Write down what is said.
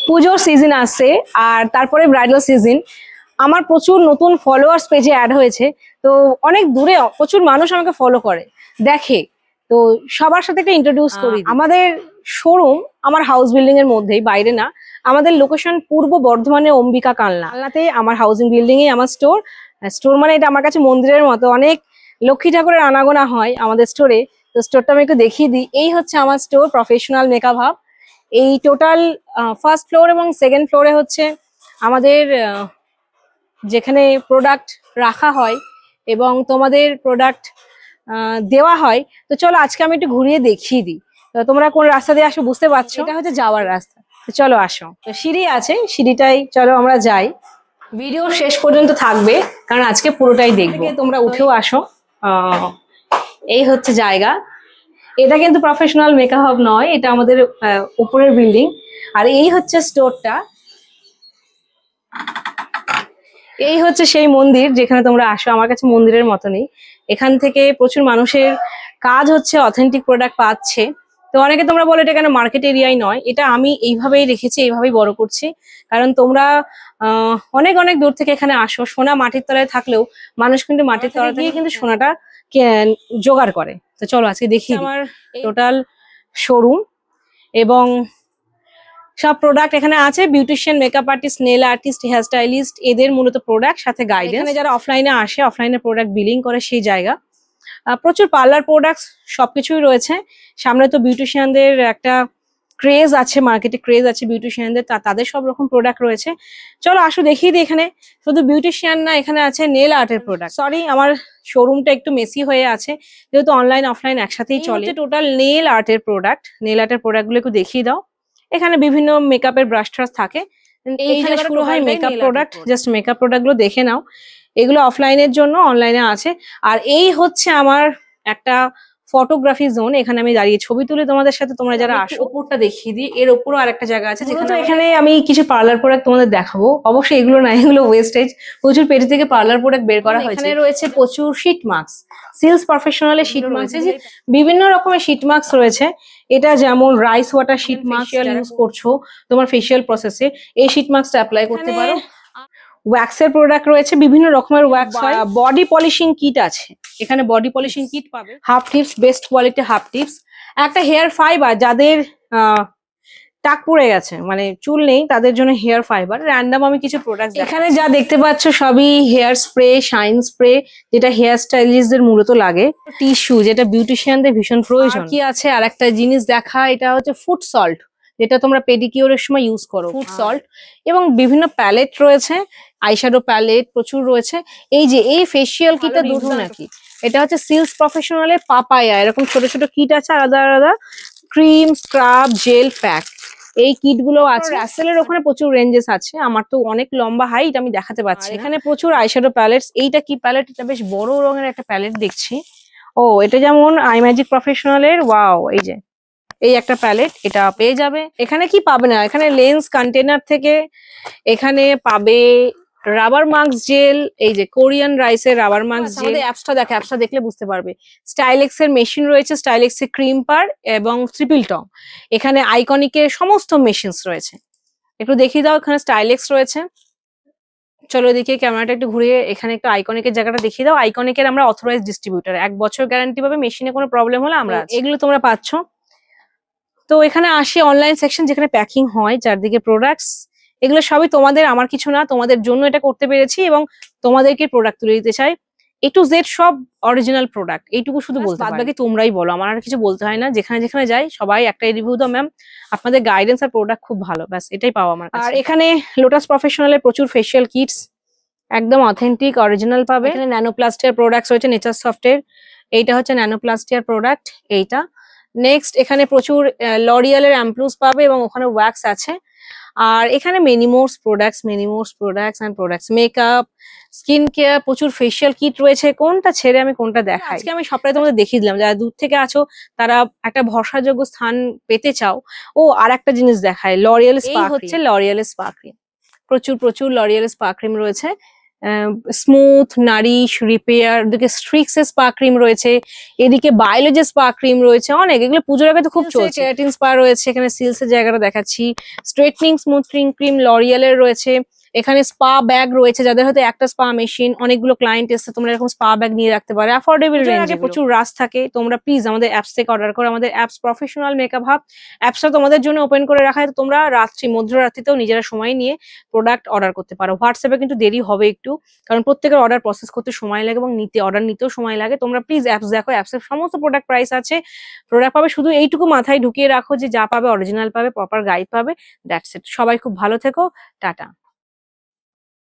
পুজোর সিজন আসছে আর তারপরে ব্রাইডাল সিজন। আমার প্রচুর নতুন ফলোয়ার্স পেজে অ্যাড হয়েছে, তো অনেক দূরে প্রচুর মানুষ আমাকে ফলো করে দেখে, তো সবার সাথে একটা ইন্ট্রোডিউস করি। আমাদের শোরুম আমার হাউস বিল্ডিং এর মধ্যেই, বাইরে না। আমাদের লোকেশন পূর্ব বর্ধমানে অম্বিকা কালনাতে আমার হাউজিং বিল্ডিং এ আমার স্টোর মানে এটা আমার কাছে মন্দিরের মতো, অনেক লক্ষ্মী ঠাকুরের আনাগোনা হয় আমাদের স্টোরে। তো স্টোরটা আমি একটু দেখিয়ে দিই। এই হচ্ছে আমার স্টোর প্রফেশনাল মেকআপ হাব। এই টোটাল ফার্স্ট ফ্লোর এবং সেকেন্ড ফ্লোরে হচ্ছে আমাদের যেখানে প্রোডাক্ট রাখা হয় এবং তোমাদের প্রোডাক্ট দেওয়া হয়। তো চলো আজকে আমি একটু ঘুরিয়ে দেখিয়ে দিই। তো তোমরা কোন রাস্তা দিয়ে আসো বুঝতে পারছো, এটা হচ্ছে যাওয়ার রাস্তা। তো চলো আসো, তো সিঁড়ি আছে, সিঁড়িটাই চলো আমরা যাই। ভিডিও শেষ পর্যন্ত থাকবে কারণ আজকে পুরোটাই দেখবে, তোমরা উঠেও আসো। এই হচ্ছে জায়গা। এটা কিন্তু প্রফেশনাল মেকআপ হাব নয়, এটা আমাদের উপরের বিল্ডিং। আর এই হচ্ছে স্টোরটা। এই হচ্ছে সেই মন্দির যেখানে তোমরা আসো, আমার কাছে মন্দিরের মতনই। এখান থেকে প্রচুর মানুষের কাজ হচ্ছে, অথেন্টিক প্রোডাক্ট পাচ্ছে। তো অনেকে তোমরা বলো এটা কেন মার্কেট এরিয়ায় নয়, এটা আমি এইভাবেই রেখেছি, এইভাবেই বড় করছি। কারণ তোমরা অনেক অনেক দূর থেকে এখানে আসো। সোনা মাটির তলায় থাকলেও মানুষ কিন্তু মাটির তলায় গিয়ে কিন্তু সোনাটা জোগাড় করে। তো চলো আজকে দেখি আমার টোটাল শোরুম এবং সব প্রোডাক্ট এখানে আছে। Beautician, makeup artist, nail artist, hair stylist, এদের মূলত প্রোডাক্ট, সাথে গাইডেন্স। এখানে যারা অফলাইনে আসে, অফলাইনে প্রোডাক্ট বিলিং করে সেই জায়গা। প্রচুর পার্লার প্রোডাক্টস সবকিছুই রয়েছে। সামনে তো বিউটিশিয়ানদের একটা ক্রেজ আছে, মার্কেটে ক্রেজ আছে বিউটিশিয়ানদের, তাদের সব রকম প্রোডাক্ট রয়েছে। চলো আসো দেখিয়ে দিই। এখানে শুধু বিউটিশিয়ান না, এখানে আছে নেল আর্টের প্রোডাক্ট। সরি, আমার শোরুমটা একটু মেসি হয়ে আছে যেহেতু অনলাইন অফলাইন একসাথেই চলে। টোটাল নেল আর্টের প্রোডাক্ট, নেল আর্টের প্রোডাক্ট গুলো একটু দেখিয়ে দাও। এখানে বিভিন্ন মেকআপের ব্রাশ ট্রাশ থাকে। এইখানে শুরু হয় makeup product, just makeup product গুলো দেখে নাও। এগুলো অফলাইনের জন্য, অনলাইনে আছে। আর এই হচ্ছে আমার একটা ফটোগ্রাফি জোন, এখানে আমি দাঁড়িয়ে ছবি তুলে তোমাদের সাথে। তোমরা যারা আসো, ওপরটা দেখিয়ে দিই, এর ওপরও আরেকটা জায়গা আছে যেখানে এখানে আমি কিছু পার্লার প্রোডাক্ট তোমাদের দেখাবো। অবশ্যই এগুলো না, এগুলো ওয়েস্টেজ, প্রচুর পেজ থেকে পার্লার প্রোডাক্ট বের করা হয়েছে। এখানে রয়েছে প্রচুর শীট মাস্ক, সিলস প্রফেশনালের শীট মাস্ক, বিভিন্ন রকমের শীট মাস্ক রয়েছে। এটা যেমন rice water sheet mask use করছো তোমার ফেসিয়াল প্রসেসে, এই শীট মাস্কটা অ্যাপ্লাই করতে পারো। ওয়্যাক্সের প্রোডাক্ট রয়েছে, বিভিন্ন রকমের ওয়্যাক্স হয়। বডি পলিশিং কিট আছে, এখানে বডি পলিশিং কিট পাবে। Half tips, best quality half tips. একটা হেয়ার ফাইবার, যাদের টাক পড়ে গেছে, মানে চুল নেই, তাদের জন্য হেয়ার ফাইবার। র্যান্ডম আমি কিছু প্রোডাক্ট, এখানে যা দেখতে পাচ্ছ সবই হেয়ার স্প্রে, শাইন স্প্রে, যেটা হেয়ার স্টাইলিস্টদের মূলত লাগে। টিস্যু, যেটা বিউটিশিয়ানদের ভীষণ প্রয়োজন। কি আছে আর একটা জিনিস দেখা, এটা হচ্ছে ফুড সল্ট, যেটা তোমরা পেডিকিউরের সময় ইউজ করো, ফুড সল্ট। এবং বিভিন্ন প্যালেট রয়েছে, আইশ্যাডো প্যালেট প্রচুর রয়েছে। এই যে এই ফেসিয়াল কিটটা দুটো নাকি, এটা হচ্ছে সিলস প্রফেশনালের পাপায়া, এরকম ছোট ছোট কিট আছে আলাদা আলাদা। ক্রিম, স্ক্রাব, জেল, প্যাক, এই কিট গুলো আছে। রাসেলের ওখানে প্রচুর রেঞ্জেস আছে, আমার তো অনেক লম্বা হাইট, আমি দেখাতে পাচ্ছি। এখানে প্রচুর আইশ্যাডো প্যালেটস। এইটা কি প্যালেট? এটা বেশ বড় রঙের একটা প্যালেট দেখছি। ও, এটা যেমন আই ম্যাজিক প্রফেশনালের, ওয়াও, এই যে এই একটা প্যালেট, এটা পেয়ে যাবে। এখানে কি পাবে না, এখানে লেন্স কন্টেনার থেকে এখানে পাবে রাবার মাস্ক জেল, এই যে কোরিয়ান রাইসের রাবার মাস্ক জেল। আমাদের অ্যাপসটা দেখে, অ্যাপসটা দেখলে বুঝতে পারবে। স্টাইলেক্স এর মেশিন রয়েছে, স্টাইলেক্স এর ক্রিম পার এবং ট্রিপল টং। এখানে আইকনিকের সমস্ত মেশিনস রয়েছে। একটু দেখিয়ে দাও, এখানে স্টাইলেক্স রয়েছে। চলো এদিকে ক্যামেরাটা একটু ঘুরিয়ে এখানে একটু আইকনিকের জায়গাটা দেখিয়ে দাও। আইকনিকের আমরা অথরাইজড ডিস্ট্রিবিউটর, 1 বছর গ্যারান্টি পাবে, মেশিনে কোনো প্রবলেম হলে আমরা এগুলো তোমরা পাচ্ছ। তো এখানে আসে অনলাইন সেকশন, যেখানে প্যাকিং হয়, চারদিকে প্রোডাক্টস। এগুলো সবই তোমাদের, আমার কিছু না, তোমাদের জন্য এটা করতে পেরেছি এবং তোমাদেরকে প্রোডাক্ট তুলে দিতে চাই। এ টু জেড সব অরিজিনাল প্রোডাক্ট, এইটুকু শুধু বলতে পারি, বাকি তোমরাই বলো, আমার আর কিছু বলতে হয় না। যেখানে যেখানে যাই সবাই একটাই রিভিউ দাও, ম্যাম আপনাদের গাইডেন্স আর প্রোডাক্ট খুব ভালো, ব্যাস এটাই পাও আমার কাছে। আর এখানে লোটাস প্রফেশনালের প্রচুর ফেসিয়াল কিটস, একদম অথেন্টিক অরিজিনাল পাবে। এখানে ন্যানোপ্লাস্টিয়ার প্রোডাক্টস রয়েছে, নেচার সফটের, এইটা হচ্ছে ন্যানোপ্লাস্টিয়ার প্রোডাক্ট, এইটা। নেক্সট এখানে প্রচুর লরিয়ালের অ্যাম্প্লুস পাবে এবং ওখানে ওয়্যাক্স আছে। আর এখানে মেনিমোর্স products and products, makeup, skin care, প্রচুর ফেসিয়াল কিট রয়েছে। কোনটা ছেড়ে আমি কোনটা দেখাই? আজকে আমি সবটাই তোমাদের দেখিয়ে দিলাম। যারা দূর থেকে আছো তারা একটা ভরসাযোগ্য স্থান পেতে চাও। ও, আর একটা জিনিস দেখায়, লরিয়াল স্পা, হচ্ছে লরিয়াল স্পা ক্রিম। প্রচুর লরিয়াল স্পা ক্রিম রয়েছে। স্মুথ, নারিশ, রিপেয়ার, এদিকে স্ট্রিক্স এর স্পা ক্রিম রয়েছে, এদিকে বায়োলজি স্পা ক্রিম রয়েছে অনেক, এগুলো পুজোর আগে তো খুব চলছে। কেরাটিন স্পা রয়েছে, এখানে সিলস এর জায়গাটা দেখাচ্ছি, স্ট্রেটনিং স্মুথনিং ক্রিম লরিয়ালের রয়েছে, এখানে স্পা ব্যাগ রয়েছে, যাদের হয়তো একটা স্পা মেশিন, অনেকগুলো ক্লায়েন্ট এসছে, তোমরা এরকম স্পা ব্যাগ নিয়ে রাখতে পারো, অ্যাফোর্ডেবল রেঞ্জে। প্রচুর রাশ থাকে, তোমরা প্লিজ আমাদের অ্যাপস থেকে অর্ডার করো, আমাদের অ্যাপস প্রফেশনাল মেকআপ হাব, অ্যাপসটা তোমাদের জন্য ওপেন করে রাখা হয়, তো তোমরা মধ্যরাত্রিতেও নিজেরা সময় নিয়ে প্রোডাক্ট অর্ডার করতে পারো। হোয়াটসঅ্যাপে কিন্তু দেরি হবে একটু, কারণ প্রত্যেকের অর্ডার প্রসেস করতে সময় লাগে এবং অর্ডার নিতেও সময় লাগে। তোমরা প্লিজ অ্যাপস দেখো, অ্যাপসের সমস্ত প্রোডাক্ট প্রাইস আছে, প্রোডাক্ট পাবে, শুধু এইটুকু মাথায় ঢুকিয়ে রাখো যে যা পাবে অরিজিনাল পাবে, প্রপার গাইড পাবে, দ্যাটস ইট। সবাই খুব ভালো থেকো, টাটা।